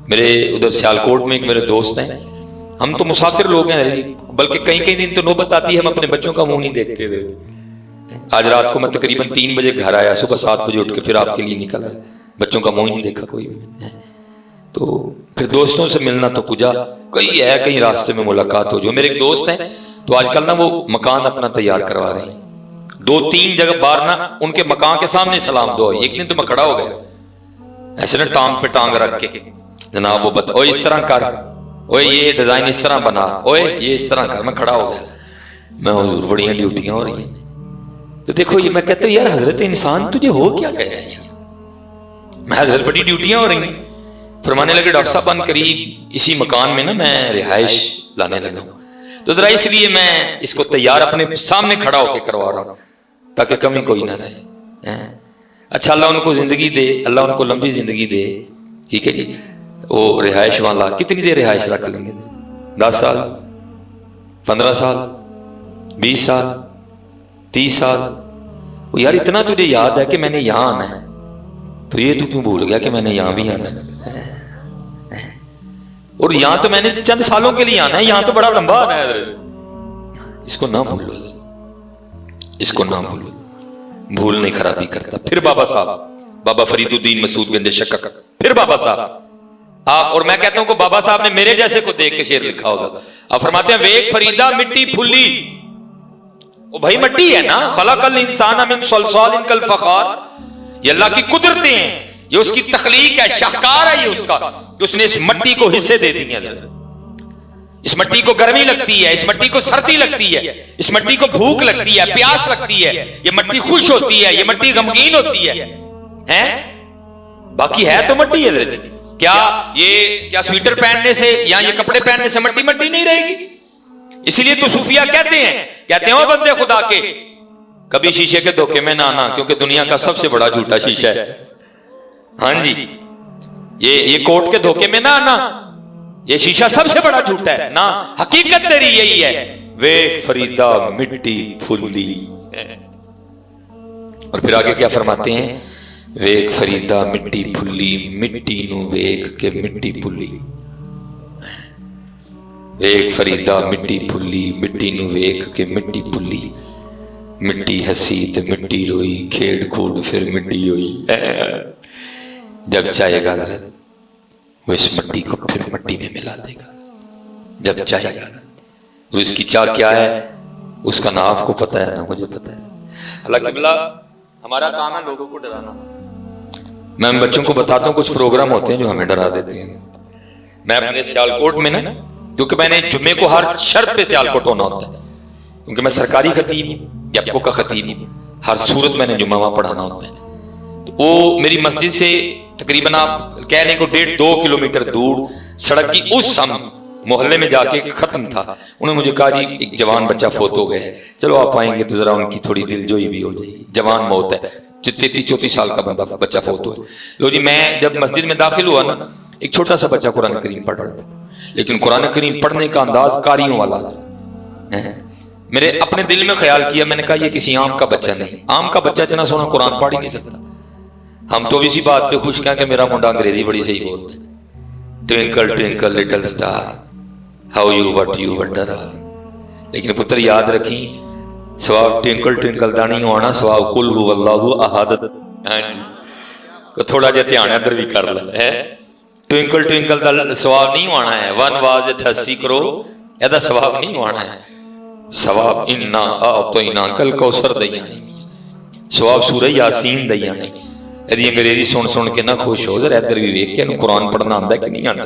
میرے ادھر سیالکوٹ میں ایک میرے دوست ہیں، ہم تو مسافر لوگ ہیں، بلکہ کئی کئی دن تو نوبت آتی ہے ہم اپنے بچوں کا منہ نہیں دیکھتے تھے۔ آج رات کو میں تقریباً 3 بجے گھر آیا، صبح 7 بجے اٹھ کے پھر آپ کے لیے نکل آیا، بچوں کا منہ ہی نہیں دیکھا کوئی۔ تو پھر دوستوں سے ملنا تو کجا، کئی ہے کہیں راستے میں ملاقات ہو۔ جو میرے ایک دوست ہیں تو آج کل نا وہ مکان اپنا تیار کروا رہے ہیں، 2-3 جگہ بار نا ان کے مکان کے سامنے سلام دعا ہوئی۔ ایک دن تو میں کھڑا ہو گیا ایسے نا ٹانگ پہ ٹانگ رکھ کے، جناب وہ بتا اوے اس طرح کر، اوے یہ ڈیزائن اس طرح بنا، اوے یہ اس طرح کر۔ میں کھڑا ہو گیا، میں حضور بڑی ڈیوٹیاں ہو رہی ہیں۔ تو دیکھو یہ میں کہتا ہوں یار حضرت انسان تجھے ہو کیا گیا ہے؟ میں حضرت بڑی ڈیوٹیاں ہو رہی ہیں۔ فرمانے لگے ڈاکٹر صاحب ان قریب اسی مکان میں نا میں رہائش لانے لگا ہوں، تو ذرا اس لیے میں اس کو تیار اپنے سامنے کھڑا ہو کے کروا رہا ہوں تاکہ کمی کوئی نہ رہے۔ اچھا اللہ ان کو زندگی دے، اللہ ان کو لمبی زندگی دے، ٹھیک ہے جی۔ وہ رہائش والا کتنی دیر رہائش رکھ لیں گے؟ 10 سال، 15 سال، 20 سال، 30 سال۔ وہ یار اتنا تجھے یاد ہے کہ میں نے یہاں آنا ہے، تو یہ تو کیوں بھول گیا کہ میں نے یہاں بھی آنا ہے؟ اور یہاں تو میں نے چند سالوں کے لیے آنا ہے، یہاں تو بڑا لمبا آنا ہے۔ اس کو نہ بھولو، اس کو نہ بھولو، بھولنے خرابی کرتا۔ پھر بابا صاحب، بابا فرید الدین مسعود گنج شکر، پھر بابا صاحب آپ، اور میں کہتا ہوں کہ بابا صاحب نے میرے جیسے کو دیکھ کے شعر لکھا ہوگا۔ آپ فرماتے ہیں ویک فریدہ مٹی پھلی، وہ بھائی مٹی ہے نا، خلق الانسان من صلصال کالفخار، یہ اللہ کی قدرتیں ہیں، یہ اس کی تخلیق ہے، شاہکار ہے یہ اس کا کہ اس نے اس مٹی کو حصے دے دی ہیں۔ اس مٹی کو گرمی لگتی ہے، اس مٹی کو سردی لگتی ہے، اس مٹی کو بھوک لگتی ہے، پیاس لگتی ہے، یہ مٹی خوش ہوتی ہے، یہ مٹی غمگین ہوتی ہے۔ باقی ہے تو مٹی ہے۔ کیا یہ سویٹر پہننے سے یا یہ کپڑے پہننے سے مٹی مٹی نہیں رہے گی؟ اسی لیے تو صوفیہ کہتے ہیں او بندے خدا کے کبھی شیشے کے دھوکے میں نہ آنا، کیونکہ دنیا کا سب سے بڑا جھوٹا شیشہ ہے۔ ہاں جی، یہ کوٹ کے دھوکے میں نہ آنا، یہ شیشہ سب سے بڑا جھوٹا ہے نا۔ حقیقت تیری یہی ہے، ویک فریدہ مٹی پھلی۔ اور پھر آگے کیا فرماتے ہیں؟ ویک فریدہ مٹی پھلی، مٹی نو ویک کے مٹی پھلی۔ ویک فریدہ مٹی پھلی، مٹی نو ویک کے مٹی پھلی، مٹی ہسی تے مٹی روئی، کھیڑ کھوڑ پھر مٹی ہوئی۔ جب چاہے گا حضرت وہ اس مٹی کو پھر مٹی میں ملا دے گا، جب چاہے گا۔ اور اس کی چاہ کیا ہے اس کا نہ آپ کو پتہ ہے نہ مجھے پتہ ہے۔ اللہ قبلہ ہمارا کام ہے لوگوں کو ڈرانا۔ میں بچوں کو بتاتا ہوں کچھ پروگرام ہوتے ہیں جو ہمیں ڈرا دیتے ہیں۔ میں اپنے سیالکوٹ میں نا، کیونکہ میں نے جمعے کو ہر شرط پہ سیالکوٹ ہونا ہوتا ہے، کیونکہ میں سرکاری خطیب ہوں، گیپکو کا خطیب ہوں، ہر صورت میں نے جمعہ وہاں پڑھانا ہوتا ہے۔ تو وہ میری مسجد سے تقریباً آپ کہہ لیں کو 1.5-2 کلومیٹر دور سڑک کی اس سمت محلے میں جا کے ختم تھا۔ انہوں نے مجھے کہا جی ایک جوان بچہ فوت ہو گئے، چلو آپ آئیں گے تو ذرا ان کی تھوڑی دل جوئی بھی ہو جائے گی۔ جوان موت ہے، 33-34 سال کا بچہ فوت ہوا۔ لو جی میں جب مسجد میں داخل ہوا نا، ایک چھوٹا سا بچہ قرآن کریم پڑھ رہا تھا، لیکن قرآن کریم پڑھنے کا انداز قاریوں والا ہے۔ میرے اپنے دل میں خیال کیا، میں نے کہا یہ کسی عام کا بچہ نہیں، عام کا بچہ اتنا سونا قرآن پڑھ ہی نہیں سکتا۔ ہم تو اسی بات پہ خوش ہیں کہ میرا منڈا انگریزی بڑی صحیح بولتا ہے۔ Twinkle twinkle little star how you what you wonder are. لیکن پتر یاد رکھیں، سواب ٹوینکل ٹوینکل دا نہیں ہونا، سواب کل ہو اللہ احد۔ ہاں جی، کو تھوڑا جا دھیان ادھر بھی کر لے ہے۔ ٹوینکل ٹوینکل دا سواب نہیں ہونا ہے، ون واز تھرسٹی کرو یہ سواب نہیں ہونا ہے۔ سواب انا اعطینا کل کوثر دیانی، سواب سورہ یاسین دیانی۔ یدی انگریزی سن کے نہ خوش ہو، ذرا ادھر بھی دیکھ کے قرآن پڑھنا آتا ہے کہ نہیں آتا،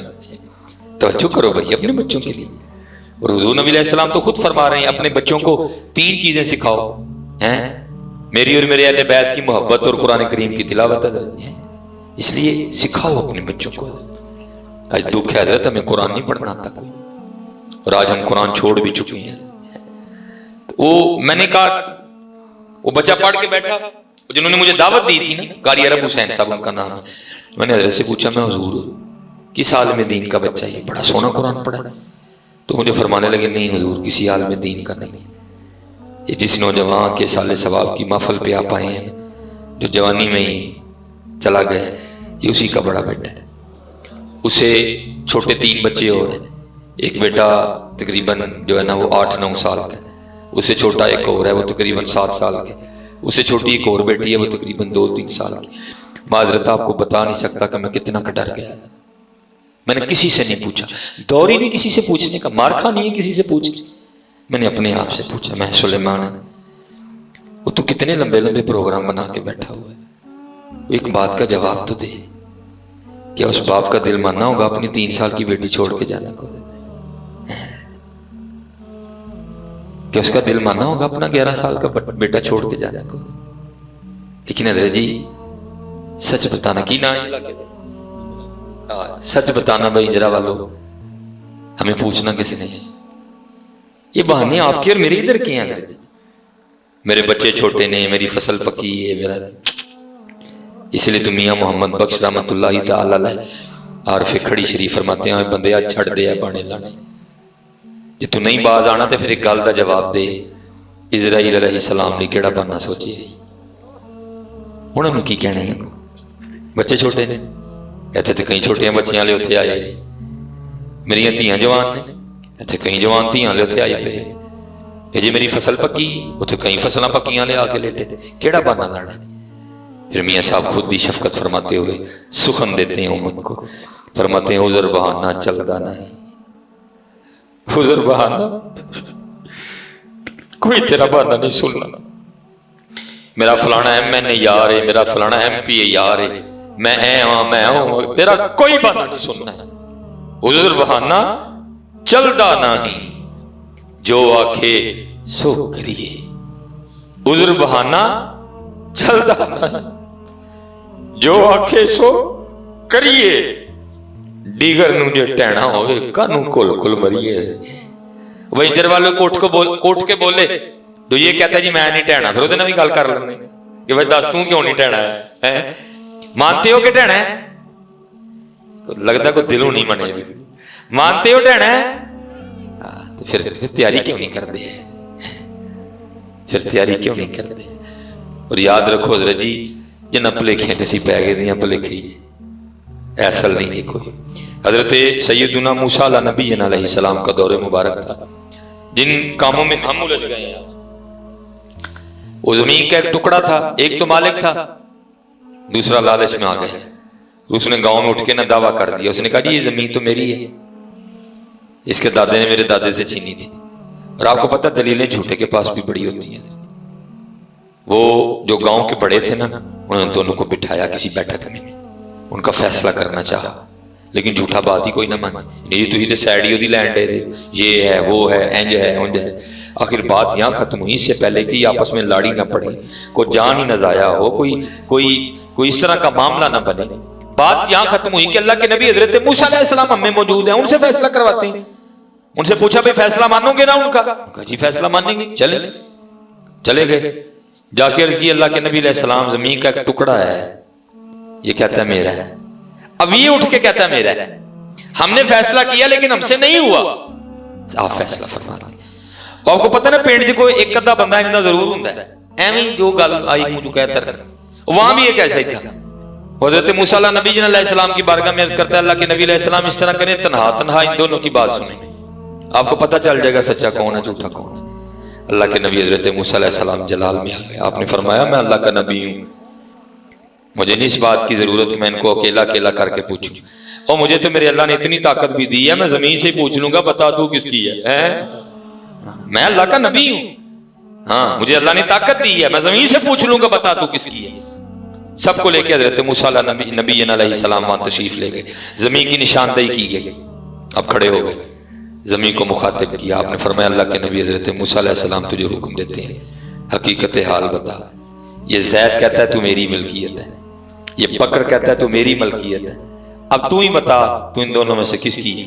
توجہ کرو بھائی اپنے بچوں کے لیے۔ اور حضور نبی علیہ السلام تو خود فرما رہے ہیں اپنے بچوں کو 3 چیزیں سکھاؤ ہیں، میری اور میرے اہل بیت کی محبت اور قرآن کریم کی تلاوت ہے، اس لیے سکھاؤ اپنے بچوں کو۔ آج دکھ ہے حضرت ہمیں قرآن نہیں پڑھنا آتا کوئی، اور آج ہم قرآن چھوڑ بھی چکے ہیں۔ وہ میں نے کہا وہ بچہ پڑھ کے بیٹھا، جنہوں نے مجھے دعوت دی تھی نا، قاری عرب حسین صاحب ان کا نام ہے، میں نے حضرت سے پوچھا میں حضور کس حال میں دین کا بچہ یہ بڑا سونا قرآن پڑھا ہے؟ تو مجھے فرمانے لگے نہیں حضور کسی حال میں دین کا نہیں ہے، یہ جس نوجوان کے سال ثواب کی محفل پہ آپ آئے ہیں، جو جوانی میں ہی چلا گیا، یہ اسی کا بڑا بیٹا ہے۔ اسے چھوٹے 3 بچے اور ہیں، ایک بیٹا تقریباً جو ہے نا وہ 8-9 سال کا ہے، اس سے چھوٹا ایک اور ہے وہ تقریباً 7 سال کا، اس سے چھوٹی ایک اور بیٹی ہے وہ تقریباً 2-3 سال کی۔ معذرت آپ کو بتا نہیں سکتا کہ میں کتنا کا ڈر گیا، میں نے کسی سے نہیں پوچھا، دور ہی نہیں کسی سے پوچھنے کا، مار کھا نہیں ہے کسی سے پوچھ کے، میں نے اپنے آپ سے پوچھا، میں سلیمان وہ تو کتنے لمبے لمبے پروگرام بنا کے بیٹھا ہوا ہے، ایک بات کا جواب تو دے، کیا اس باپ کا دل ماننا ہوگا اپنی 3 سال کی بیٹی چھوڑ کے جانے کو؟ کیا اس کا دل ماننا ہوگا اپنا 11 سال کا بیٹا چھوڑ کے جانے کو؟ لیکن حضرت جی سچ بتانا کی نہ سچ بتانا بھائی ہجرا والوں، ہمیں پوچھنا کس نے؟ یہ بہانے آپ کے اور میرے ادھر کے ہیں حضرت جی، میرے بچے چھوٹے نے، میری فصل پکی ہے، میرا اس لیے تو میاں محمد بخش رحمت اللہ تعالی علیہ عارف کھڑی شریف فرماتے ہیں بندے آج چھڑ دے بانے لانے، جی تو نہیں باز آنا تو پھر ایک گل کا جواب دے، اسرائیل علیہ السلام نے کیڑا بننا سوچے، انہوں نے کی کہنا ہے؟ بچے چھوٹے نے، اتنے تو کئی چھوٹیاں بچیاں والے اتنے آئے، میری دھیاں جوان نے، اتنے کئی جوان دھیاں والے اتنے آئے پے، یہ جی میری فصل پکی اتنے کئی فصلیں پکیاں لے آ کے لیٹے، کیڑا بہانا لانا؟ پھر میاں صاحب خود ہی شفقت فرماتے ہوئے سخن دیتے ہیں امت کو، فرماتے ہیں عذر بہانا چلتا نہیں، عذر بہانا کوئی تیرا بہانا نہیں سننا، میرا فلانا MN یار ہے، میرا فلانا MP یار ہے، میں ہاں میں ہوں، تیرا کوئی بہانا نہیں سننا ہے، عذر بہانا چلتا نہیں، جو آکھے سو کریے، عذر بہانا چلتا نہیں، جو آکھے سو کریے، دیگر نو جے ٹہنا ہوئے کانو کل کل مریے۔ وہ ادھر والے کوٹ کے بولے تو یہ کہتا ہے جی میں نہیں ٹہنا، پھر ادھر بھی گل کر لینے کہ بھائی دس توں کیوں نہیں ٹہنا ہے، مانتے ہو کہ ٹہنا ہے؟ لگتا کوئی دلوں نہیں منے، مانتے ہو ٹہنا ہے تو پھر تیاری کیوں نہیں کر دے، پھر تیاری کیوں نہیں کر دے؟ اور یاد رکھو حضرت جی جنہ پلیکھیں تسی پہ گئے دیاں پلیکھیں ایسا نہیں ہے کوئی۔ حضرت سیدنا موسیٰ علیہ نبی علیہ السلام کا دور مبارک تھا، جن کاموں میں ہم الجھ گئے ہیں، وہ زمین کا ایک ٹکڑا تھا، ایک تو مالک تھا، دوسرا لالچ میں آ گیا، اس نے گاؤں میں اٹھ کے نہ دعویٰ کر دیا، اس نے کہا جی یہ زمین تو میری ہے، اس کے دادے نے میرے دادے سے چھینی تھی، اور آپ کو پتہ دلیلیں جھوٹے کے پاس بھی بڑی ہوتی ہیں۔ وہ جو گاؤں کے بڑے تھے نا انہوں نے دونوں کو بٹھایا کسی بیٹھک میں، ان کا فیصلہ کرنا چاہا، لیکن جھوٹا بات ہی کوئی نہ مانے، یہ تو ہی تے سیڈیو دی لینڈ ہے، یہ ہے وہ ہے انج ہے انج ہے۔ آخر بات یہاں ختم ہوئی، اس سے پہلے کہ آپس میں لاڑی نہ پڑی، کوئی جان ہی نہ ضائع ہو، کوئی اس طرح کا معاملہ نہ بنے، بات یہاں ختم ہوئی کہ اللہ کے نبی حضرت موسیٰ علیہ السلام ہم میں موجود ہیں، ان سے فیصلہ کرواتے ہیں۔ ان سے پوچھا بھئی فیصلہ مانو گے نا ان کا؟ کہا جی فیصلہ مانیں گے، چلے گئے، جا کے عرض کی اللہ کے نبی علیہ السلام زمین کا ایک ٹکڑا ہے، یہ کہتا ہے میرا ہے، اب یہ اٹھ کے کہتا ہے میرا ہے، ہم نے فیصلہ کیا لیکن ہم سے نہیں ہوا، آپ فیصلہ فرما دیں۔ اور آپ کو پتہ نا پینڈ جی کوئی ایک ادھا بندہ انہوں ضرور ہوں ہے، ایمیں جو گل آئی مجھو کہتا ہے، وہاں بھی ایک ایسا ہی تھا۔ حضرت موسیٰ علیہ نبی علیہ السلام کی بارگاہ میں عرض کرتا ہے اللہ کے نبی علیہ السلام اس طرح کریں تنہا تنہا ان دونوں کی بات سنیں، آپ کو پتہ چل جائے گا سچا کون ہے جھوٹا کون ہے۔ اللہ کے نبی حضرت موسیٰ علیہ السلام جلال میں آ گئے، آپ نے فرمایا میں اللہ کا نبی ہوں، مجھے نہیں اس بات کی ضرورت میں ان کو اکیلا اکیلا کر کے پوچھوں، اور مجھے تو میرے اللہ نے اتنی طاقت بھی دی ہے میں زمین سے پوچھ لوں گا بتا تو کس کی ہے، میں اللہ کا نبی ہوں، ہاں مجھے اللہ نے طاقت دی ہے میں زمین سے پوچھ لوں گا بتا تو کس کی ہے۔ سب کو لے کے حضرت موسیٰ علیہ نبی علیہ السلام وہاں تشریف لے گئے، زمین کی نشاندہی کی گئی، اب کھڑے ہو گئے، زمین کو مخاطب کیا، آپ نے فرمایا اللہ کے نبی حضرت موسیٰ علیہ السلام تجھے حکم دیتے ہیں حقیقت حال بتا، یہ زید کہتا ہے تو میری ملکیت ہے، یہ بکر کہتا ہے تو میری ملکیت ہے، اب تو ہی بتا تو ان دونوں میں سے کس کی ہے؟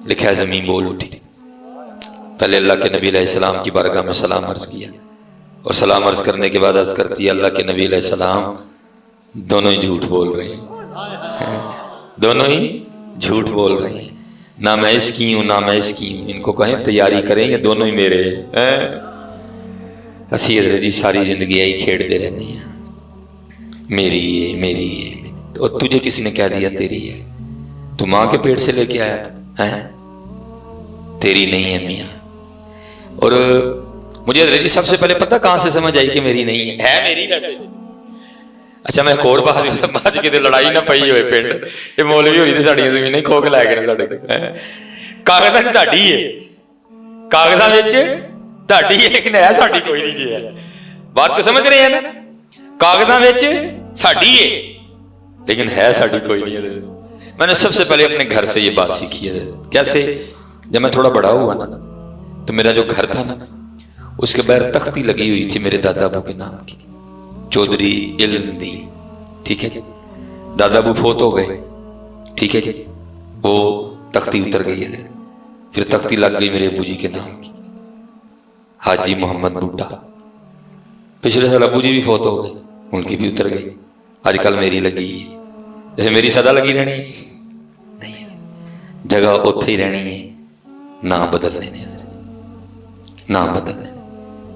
لکھا ہے زمین بول اٹھی، پہلے اللہ کے نبی علیہ السلام کی بارگاہ میں سلام عرض کیا، اور سلام عرض کرنے کے بعد عرض کرتی ہے اللہ کے نبی علیہ السلام دونوں ہی جھوٹ بول رہے ہیں، دونوں ہی جھوٹ بول رہے ہیں، نہ میں اس کی ہوں نہ میں اس کی ہوں، ان کو کہیں تیاری کریں یہ دونوں ہی میرے ہیں۔ اسی حضرت جی ساری زندگی یہی کھیڑ دے رہنے ہیں، میری ہے میری ہے، اور تجھے کسی نے کہہ دیا تیری ہے، تو ماں کے پیٹ سے لے کے آیا تھا ہیں؟ تیری نہیں ہے میاں. اور مجھے حضرت جی سب سے پہلے پتہ کہاں سے سمجھ آئی کہ میری نہیں ہے میری ویسے. اچھا میں ایک اور بات کی لڑائی نہ پئی ہوئے پنڈ یہ مولوی ہوئی تھی ساڑیاں زمینیں کھو کے لے گئے ساڈے کاغذات تہاڈی ہے کاغذات وچ تہاڈی ہے لیکن ہے ساڈی کوئی نہیں جی ہے. بات کو سمجھ رہے ہیں نا کاغذات وچ ساڈی ہے لیکن ہے ساڈی کوئی نہیں ہے. میں نے سب سے پہلے اپنے گھر سے یہ بات سیکھی ہے. کیسے؟ جب میں تھوڑا بڑا ہوا نا تو میرا جو گھر تھا نا اس کے باہر تختی لگی ہوئی تھی میرے دادا ابو کے نام کی چودھری علم دی. ٹھیک ہے جی. دادا ابو فوت ہو گئے. ٹھیک ہے جی. وہ تختی اتر گئی ہے. پھر تختی لگ گئی میرے ابو جی کے نام کی حاجی محمد بوٹا. پچھلے سال ابو جی بھی فوت ہو گئے ان کی بھی اتر گئی. آج کل میری لگی ہے. جیسے میری سدا لگی رہنی ہے نہیں جگہ اتھے ہی رہنی ہے. نام بدل دینے نام بدل دینے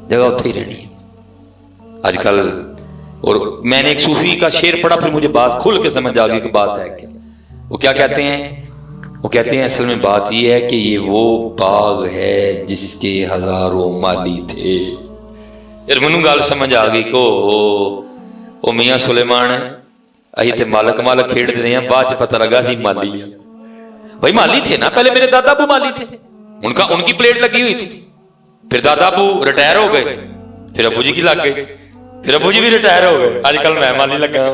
جگہ اتھے ہی رہنی ہے آج کل. اور میں نے ایک صوفی کا شعر پڑھا پھر مجھے بات کھل کے سمجھ آ گئی کہ بات ہے کیا. وہ کیا کہتے ہیں؟ وہ کہتے ہیں اصل میں بات یہ ہے کہ یہ وہ باغ ہے جس کے ہزاروں مالی تھے. یار منو گل سمجھ آ گئی کہ او میاں سلیمان اہی تے مالک مالک کھیڑ دے رہے ہیں. بعد چ پتہ لگا سی مالی ہیں. بھائی مالی تھے نا پہلے میرے دادا ابو مالی تھے ان کی پلیٹ لگی ہوئی تھی. پھر دادا ابو ریٹائر ہو گئے پھر ابو جی کی لگ گئی پھر ابو جی بھی ریٹائر ہو گئے. آج کل میں مالی لگا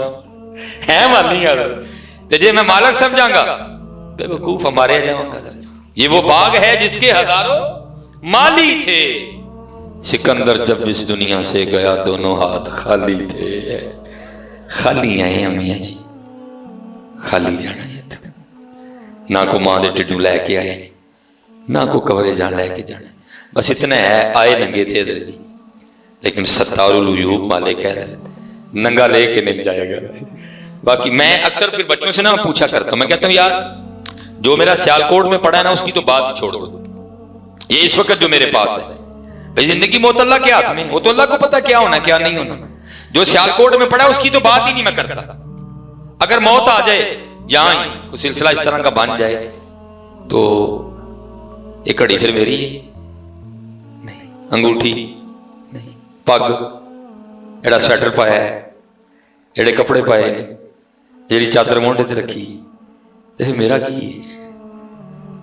ہے مالی تے جے میں مالک سمجھاں گا بے وقوف ہمارے جاؤں گا. یہ وہ باغ ہے جس کے ہزاروں مالی تھے. سکندر جب اس دنیا سے گیا دونوں ہاتھ خالی تھے. خالی آئے ہیں میاں جی خالی جانا ہے. نہ کو ماں دے ٹڈو لے کے آئے نہ کو کورے جان لے کے جانا. بس اتنا ہے آئے ننگے تھے ادھر جی لیکن ستار العیوب مالے کہہ رہے تھے ننگا لے کے نہیں جائے گا. باقی میں اکثر پھر بچوں سے نا پوچھا کرتا ہوں. میں کہتا ہوں یار جو میرا سیالکوٹ میں پڑا ہے نا اس کی تو بات ہی چھوڑ دو. یہ اس وقت جو میرے پاس ہے بھائی زندگی موت اللہ کے ہاتھ میں. وہ تو اللہ کو پتا کیا ہونا کیا نہیں ہونا. جو سیالکوٹ میں پڑا ہے اس کی تو بات ہی نہیں میں کرتا. اگر موت آ جائے یہاں ہی کوئی سلسلہ اس طرح کا بن جائے تو ایک گھڑی پھر میری ہے نہیں انگوٹھی نہیں پگ ایڑا سویٹر پایا ہے ایڑے کپڑے پائے جیڑی چادر مونڈے تے رکھی تے میرا کی ہے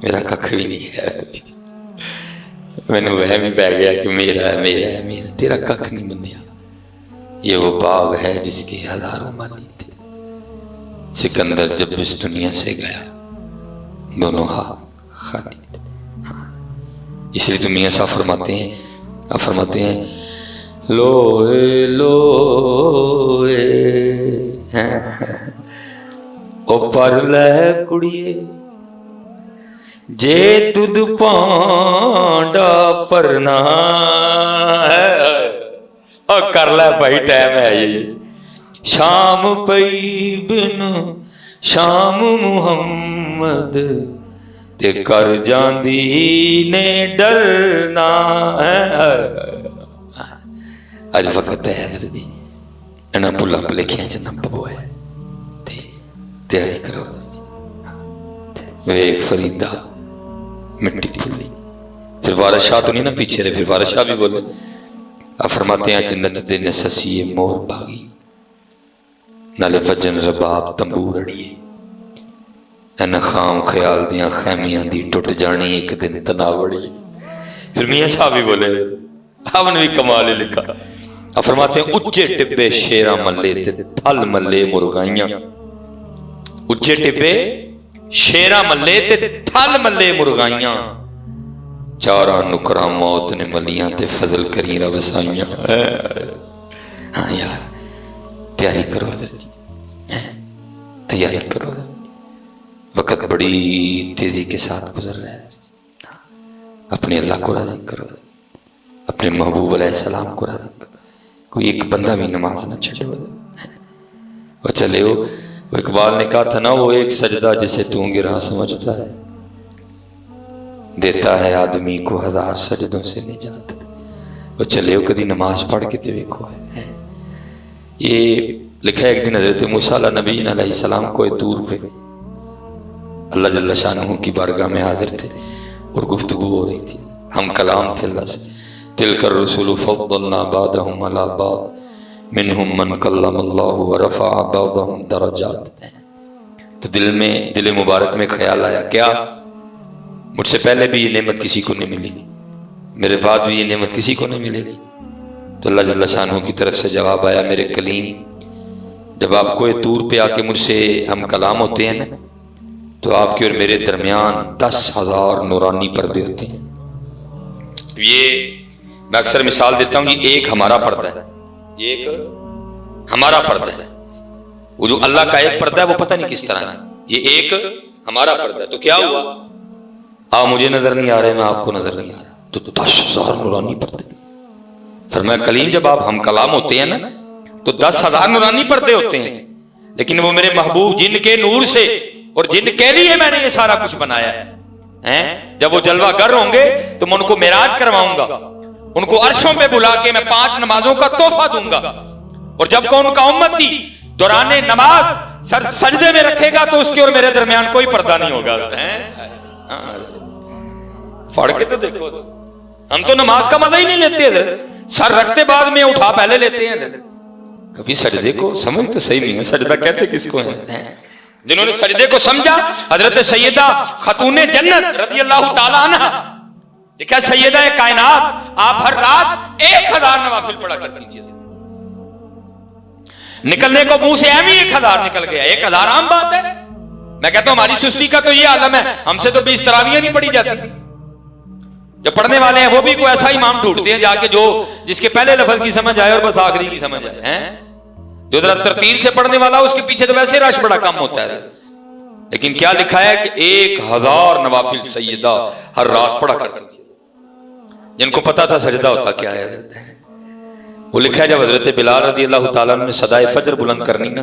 میرا ککھ بھی نہیں ہے. میں نے وہم ہی پہ گیا کہ میرا ہے میرا ہے میرا تیرا ککھ نہیں بندیا. یہ وہ باغ ہے جس کے ہزاروں مالی تھے. سکندر جب اس دنیا سے گیا دونوں ہاتھ خالی تھے. اس لیے تو میاں صاحب فرماتے ہیں لوئے لوئے او پر لے کڑیے جے تد پانڈا پرنا اور کر لے بھائی ٹائم ہے یہ شام پئی بن شام محمد تے کر جاندی نے ڈرنا. اج وقت ہے حضرت جی انہاں پھلاں بلیکھیاں چ نہ پو ہے تے تیاری کرو. ایک فریدہ مٹی پھلی پھر وارث شاہ تو نہیں نا پیچھے رہے. پھر وارث شاہ بھی بولے. اب فرماتے ہیں جنت دے نسسی مور باغی نالے وجن رباب تنبور اڑیے این خام خیال دیاں خیمیاں دی ٹوٹ جانی ایک دن تناوڑی. پھر میاں صاحب بھی بولے آپ نے بھی کمال لکھا. اب فرماتے ہیں اچھے ٹبے شیرہ ملے تے تھل ملے مرغائیاں. اچھے ٹبے شیرہ ملے تے تھل ملے مرغائیاں چارہ نکرہ موت نے ملیاں تے فضل کری روسائیاں. ہاں یار تیاری کرو حضرت تیاری کرو. وقت بڑی تیزی کے ساتھ گزر رہا ہے. اپنے اللہ کو راضی کرو اپنے محبوب علیہ السلام کو راضی کرو. کوئی ایک بندہ بھی نماز نہ چھڑے. وہ چلے وہ اقبال نے کہا تھا نا وہ ایک سجدہ جسے تو گراں سمجھتا ہے دیتا ہے آدمی کو ہزار سجدوں سے نجات. وہ چلے وہ کدی نماز پڑھ کے تے دیکھو ہے. یہ لکھا ہے ایک دن حضرت موسیٰ علیہ نبی علیہ السلام کو طور پہ اللہ جل شانہ کی بارگاہ میں حاضر تھے اور گفتگو ہو رہی تھی، ہم کلام تھے اللہ سے. تلک الرسل فضلنا بعضهم علی بعض منہم من کلم اللہ ورفع بعضهم درجات. تو دل مبارک میں خیال آیا، کیا مجھ سے پہلے بھی یہ نعمت کسی کو نہیں ملی، میرے بعد بھی یہ نعمت کسی کو نہیں ملے گی؟ تو اللہ جل شانہ کی طرف سے جواب آیا، میرے کلیم جب آپ کوئی طور پہ آ کے مجھ سے ہم کلام ہوتے ہیں نا تو آپ کے اور میرے درمیان 10,000 نورانی پردے ہوتے ہیں. یہ میں اکثر مثال دیتا ہوں، یہ ایک ہمارا پردہ ہے، یہ ایک ہمارا پردہ ہے. وہ جو اللہ کا ایک پردہ ہے وہ پتہ نہیں کس طرح ہے، یہ ایک ہمارا پردہ ہے. تو کیا ہوا؟ آپ مجھے نظر نہیں آ رہے، میں آپ کو نظر نہیں آ رہا، تو 10,000 نورانی پردے. فرمایا کلیم جب آپ ہم کلام ہوتے ہیں نا تو 10,000 نورانی پردے ہوتے ہیں، لیکن وہ میرے محبوب جن کے نور سے اور جن کے لیے میں نے یہ سارا کچھ بنایا ہے، جب وہ جلوہ گر ہوں گے تو میں ان کو معراج کرواؤں گا، ان کو عرشوں پہ بلا کے میں 5 نمازوں کا تحفہ دوں گا. اور جب کو ان کا امتی دوران نماز سر سجدے میں رکھے گا تو اس کے اور میرے درمیان کوئی پردہ نہیں ہوگا. پڑھ کے تو دیکھو، ہم تو نماز کا مزہ ہی نہیں لیتے حضرت، سر رکھتے بعد میں اٹھا پہلے لیتے ہیں حضرت. کبھی سجدے کو سمجھ تو صحیح نہیں ہے، سجدہ کہتے کس کو ہیں؟ جنہوں نے سجدے کو سمجھا حضرت سیدہ خاتون جنت رضی اللہ تعالی عنہ، دیکھا سیدہ کائنات آپ ہر رات 1,000 نوافل پڑھا کرتی تھی. نکلنے کو منہ سے ایم ہی 1,000 نکل گیا. 1,000 عام بات ہے. میں کہتا ہوں ہماری سستی کا تو یہ عالم ہے، ہم سے تو 20 تراویحیں نہیں پڑھی جاتی. جو پڑھنے والے ہیں وہ بھی کوئی ایسا امام ڈھونڈتے ہیں جا کے جو جس کے پہلے لفظ کی سمجھ آئے اور بس آخری کی سمجھ آئے. جو ذرا ترتیل سے پڑھنے والا اس کے پیچھے تو ویسے رش بڑا کم ہوتا ہے. لیکن کیا لکھا ہے کہ 1,000 نوافل سیدہ ہر رات پڑھا کرتی تھی. جن کو پتا تھا سجدہ ہوتا کیا ہے وہ لکھا ہے جب حضرت بلال رضی اللہ تعالیٰ نے صدائے فجر بلند کرنی نا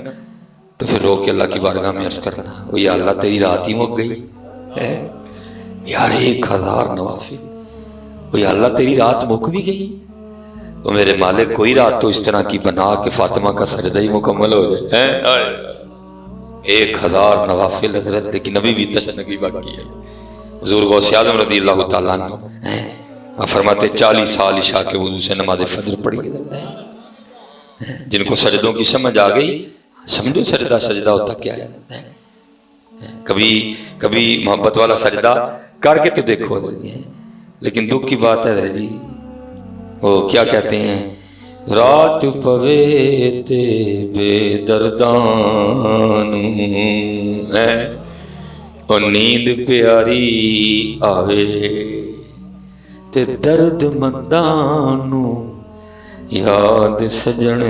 تو پھر رو کے اللہ کی بارگاہ میں عرض کرنا، وہ یا اللہ تیری رات ہی مک گئی یار، 1,000 نوافل، وہ یا اللہ تیری رات مک بھی گئی. تو میرے مالک کوئی رات تو اس طرح کی بنا کہ فاطمہ کا سجدہ ہی مکمل ہو جائے. 1,000 نوافل حضرت، لیکن ابھی بھی تشنگی باقی ہے. حضور غوث اعظم رضی اللہ تعالیٰ عنہ فرماتے 40 سال عشاء کے وضو سے نماز فجر پڑھی. جن کو سجدوں کی سمجھ آ گئی، سمجھو سجدہ ہوتا کیا ہے. کبھی محبت والا سجدہ کر کے تو دیکھو. لیکن دکھ کی بات ہے جی، وہ کیا کہتے ہیں، رات پوے تے بے دردان اور نیند پیاری آوے تے درد مندانو یاد سجن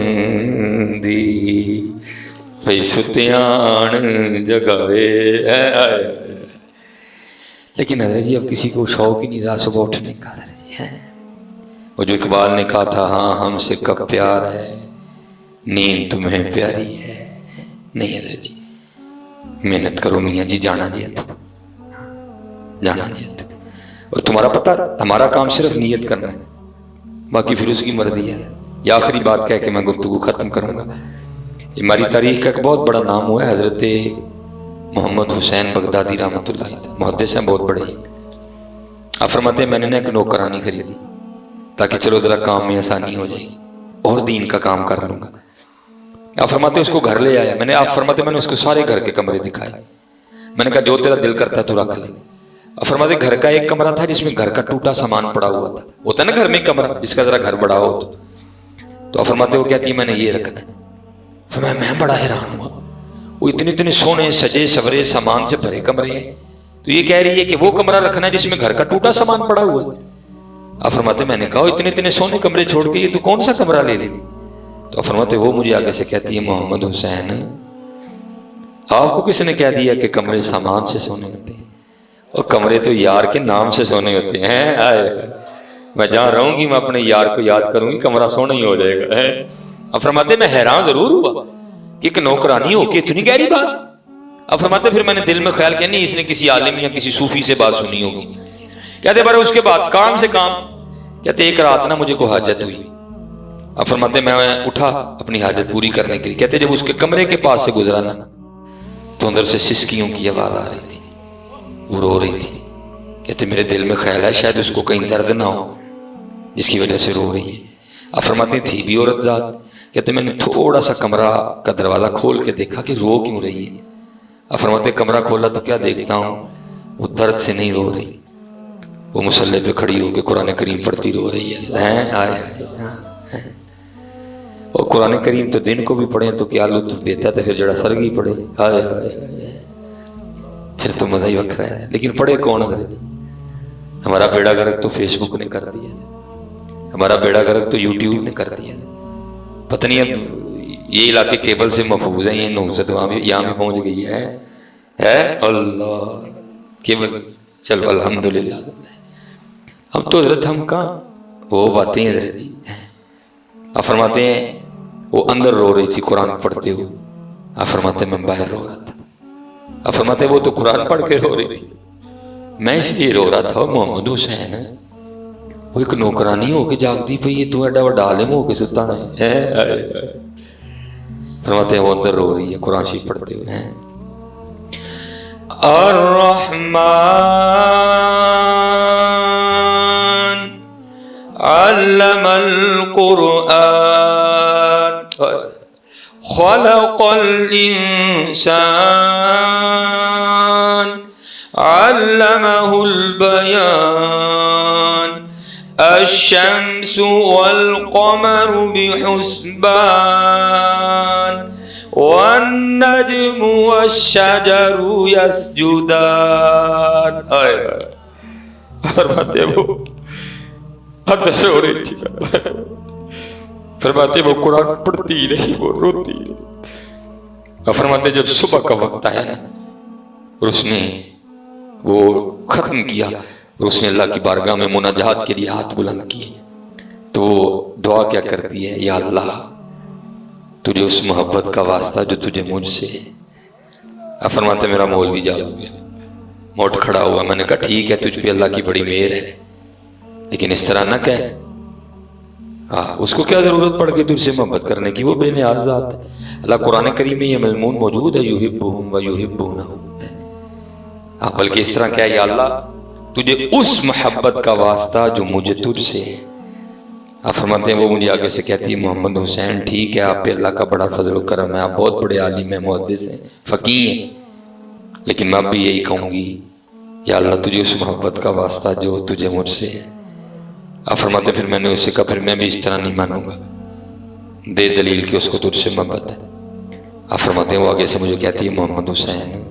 دی پئی ستیان جگاوے. لیکن حضرت جی اب کسی کو شوق ہی نہیں رہا صبح اٹھنے کا. وہ جو اقبال نے کہا تھا، ہاں ہم سے کب پیار ہے نیند تمہیں پیاری ہے. نہیں حضرت جی محنت کرو میاں جی، جانا جی جانا جی. اور تمہارا پتہ ہمارا کام صرف نیت کرنا ہے، باقی پھر اس کی مرضی ہے. یہ آخری بات کہہ کے میں گفتگو ختم کروں گا. ہماری تاریخ کا ایک بہت بڑا نام ہوا ہے حضرت محمد حسین بغدادی رحمۃ اللہ علیہ، محدث ہیں بہت بڑے. آپ فرماتے ہیں میں نے ایک نوکرانی خریدی تاکہ چلو ذرا کام میں آسانی ہو جائے اور دین کا کام کر لوں گا. آپ فرماتے اس کو گھر لے آیا. آپ فرماتے میں نے اس کو سارے گھر کے کمرے دکھائے. میں نے کہا جو تیرا دل کرتا ہے تو رکھ لے. آپ فرماتے گھر کا ایک کمرہ تھا جس میں گھر کا ٹوٹا سامان پڑا ہوا تھا. ہوتا ہے نا گھر میں کمرہ جس کا ذرا گھر بڑا ہو تو آپ فرماتے وہ کہتی ہے میں نے یہ رکھنا ہے. میں بڑا حیران ہوا، وہ اتنے سونے سجے سورے سامان سے بھرے کمرے ہیں، تو یہ کہہ رہی ہے کہ وہ کمرہ رکھنا ہے جس میں گھر کا ٹوٹا سامان پڑا ہوا ہے. آپ فرماتے میں نے کہا اتنے سونے کمرے چھوڑ کے یہ تو کون سا کمرہ لے لے. تو آپ فرماتے وہ مجھے آگے سے کہتی ہے محمد حسین آپ کو کس نے کہہ دیا کہ کمرے سامان سے سونے ہوتے ہیں، اور کمرے تو یار کے نام سے سونے ہوتے ہیں. میں جہاں رہوں گی میں اپنے یار کو یاد کروں گی، کمرہ سونا ہی ہو جائے گا. اب فرماتے میں حیران ضرور ہوا کہ ایک نوکرانی ہو کے اتنی گہری بات. اب فرماتے پھر میں نے دل میں خیال کیا نہیں اس نے کسی عالم یا کسی صوفی سے بات سنی ہوگی. کہتے بارے اس کے بعد کام سے کام، کہتے ایک رات نا مجھے کو حاجت ہوئی. اب فرماتے میں اٹھا اپنی حاجت پوری کرنے کے لیے. کہتے جب اس کے کمرے کے پاس سے گزرا نا تو اندر سے سسکیوں کی آواز آ رہی تھی. وہ رو رہی تھی. کہتے میرے دل میں خیال ہے شاید اس کو کہیں درد نہ ہو جس کی وجہ سے رو رہی ہے. آپ فرماتے تھی بھی عورت ذات. کہتے میں نے تھوڑا سا کمرہ کا دروازہ کھول کے دیکھا کہ رو کیوں رہی ہے. آپ فرماتے کمرہ کھولا تو کیا دیکھتا ہوں وہ درد سے نہیں رو رہی, وہ مصلی پہ کھڑی ہو کے قرآن کریم پڑھتی رو رہی ہے. اور قرآن کریم تو دن کو بھی پڑھیں تو کیا لطف دیتا ہے, تو پھر جڑا سرگی پڑھے ہائے ہائے پھر تو مزہ ہی وکھرا ہے. لیکن پڑھے کون حضرت؟ ہمارا بیڑا گرک تو فیس بک نے کر دیا ہے, ہمارا بیڑا گرک تو یوٹیوب نے کر دیا ہے. پتہ نہیں اب یہ علاقے کیبل سے محفوظ ہیں, یہ نوزت وہاں بھی یہاں بھی پہنچ گئی ہے اللہ کیبل. چلو الحمدللہ. ہم تو حضرت ہم کہاں وہ باتیں ہیں حضرت جی. آپ فرماتے ہیں وہ اندر رو رہی تھی قرآن پڑھتے ہوئے. آپ فرماتے ہیں میں باہر رو رہا تھا. آپ فرماتے ہیں وہ تو قرآن پڑھ کے رو رہی تھی, میں اس لیے رو رہا تھا. محمد حسین وہ ایک نوکرانی ہو کے جاگتی پئی ہے, تو ایڈا وڈا عالم ہو کے ستا ہے. فرماتے ہیں وہ اندر رو رہی ہے قرآن شریف پڑھتے ہوئے. الرحمن علم القرآن خلق الانسان علمه البيان الشمس والقمر بحسبان والنجم والشجر يسجدان. فرماتے وہ اندر رو رہی تھی, فرماتے وہ قرآن پڑھتی رہی, وہ روتی رہی. فرماتے جب صبح کا وقت آیا نا اور اس نے وہ ختم کیا اور اس نے اللہ کی بارگاہ میں مناجات کے لیے ہاتھ بلند کیے, تو وہ دعا کیا کرتی ہے, یا اللہ تجھے اس محبت کا واسطہ جو تجھے مجھ سے ہے. اب فرماتے میرا مولوی جا گیا, موٹ کھڑا ہوا. میں نے کہا ٹھیک ہے تجھ پہ اللہ کی بڑی مہر ہے, لیکن اس طرح نہ کہہ. اس کو کیا ضرورت پڑ گئی تجھ سے محبت کرنے کی, وہ بے نیاز ذات ہے. اللہ قرآن کریم میں یہ مضمون موجود ہے, یحبہم و یحبونہ. بلکہ اس طرح کیا یا اللہ تجھے اس محبت کا واسطہ جو مجھے تجھ سے ہے. آپ فرماتے ہیں وہ مجھے آگے سے کہتی ہے محمد حسین ٹھیک ہے آپ پہ اللہ کا بڑا فضل و کرم ہے, آپ بہت بڑے عالم ہیں, محدث ہیں, فقیہ ہیں, لیکن میں اب بھی یہی کہوں گی یا اللہ تجھے اس محبت کا واسطہ جو تجھے مجھ سے ہے. آپ فرماتے ہیں پھر میں نے اسے کہا پھر میں بھی اس طرح نہیں مانوں گا, دے دلیل کہ اس کو تجھ سے محبت ہے. آپ فرماتے ہیں وہ آگے سے مجھے کہتی ہے محمد حسین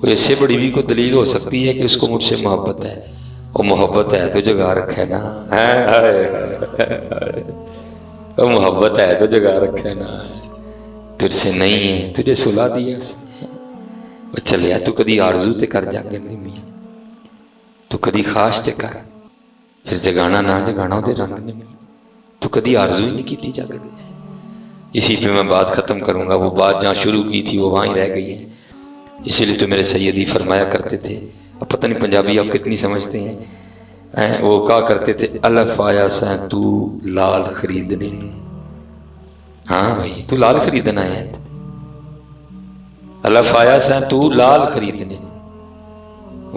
وہ اس سے بڑی بھی کوئی دلیل ہو سکتی ہے کہ اس کو مجھ سے محبت ہے. وہ محبت ہے تو جگہ رکھے نا, وہ محبت ہے تو جگہ رکھے نا, تجھ سے نہیں ہے تجھے سلا دیا. وہ چلیا تو کدی آرزو تے کر جا گندی میاں, تو کدی خواہش تے کر, پھر جگانا نہ جگانا دے رنگ نے میاں, تو کدی آرزو ہی نہیں کی جا گئی. اسی پہ میں بات ختم کروں گا. وہ بات جہاں شروع کی تھی وہ وہاں ہی رہ گئی ہے. اسی لیے تو میرے سیدی فرمایا کرتے تھے, اب پتہ نہیں پنجابی آپ کتنی سمجھتے ہیں, وہ کہا کرتے تھے الف آیا سا تو لال خریدنے. ہاں بھائی تو لال خریدنا ہے, الف آیا سا تو لال خریدنے,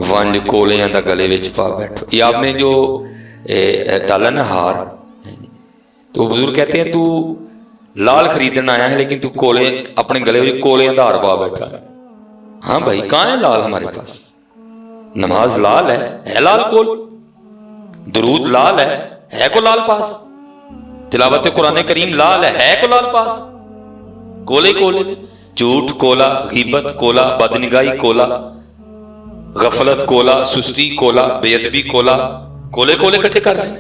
ونج کولیاں دا گلے وچ پا بیٹھو. یہ آپ نے جو ڈالا نا ہار, تو بزرگ کہتے ہیں تو لال خریدنا آیا ہے لیکن تو کولے اپنے گلے وچ کولیاں دا ہار پا بیٹھا ہے. ہاں بھائی کہاں ہے لال ہمارے پاس؟ نماز لال ہے لال کول, درود لال ہے کو لال پاس, تلاوت قرآن کریم لال ہے کو لال پاس. کولے کولے, جھوٹ کولا, غیبت کولا, بدنگاہی کولا, غفلت کولا, سستی کولا, بے ادبی کولا, کولے کولے کٹھے کر لیں.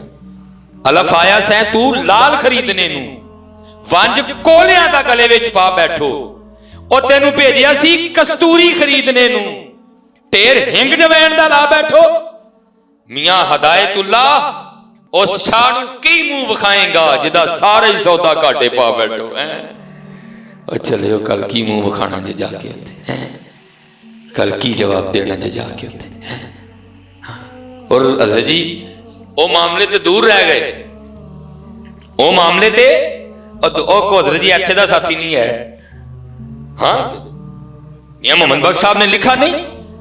الف آیا سیں تو لال خریدنے نو, ونج کولیاں دا گلے وچ پا بیٹھو. او تینو بھیجیا سی کستوری خریدنے نو, ٹیر ہنگ جوین دا لا بیٹھو. میاں ہدایت اللہ اس شاہ کی منہ بکھائیں گا جدا سارے سودا کاٹے پا بیٹھو. اور چلے ہو کل کی منہ بکھانا جے جا کے ہوتے, کل کی جواب دینا جے جا کے ہوتے. اور حضرت جی وہ معاملے تے دور رہ گئے, وہ معاملے تے او کو حضرت جی ایتھے دا ساتھی نہیں ہے. ہاں میاں محمد بخش صاحب نے لکھا نہیں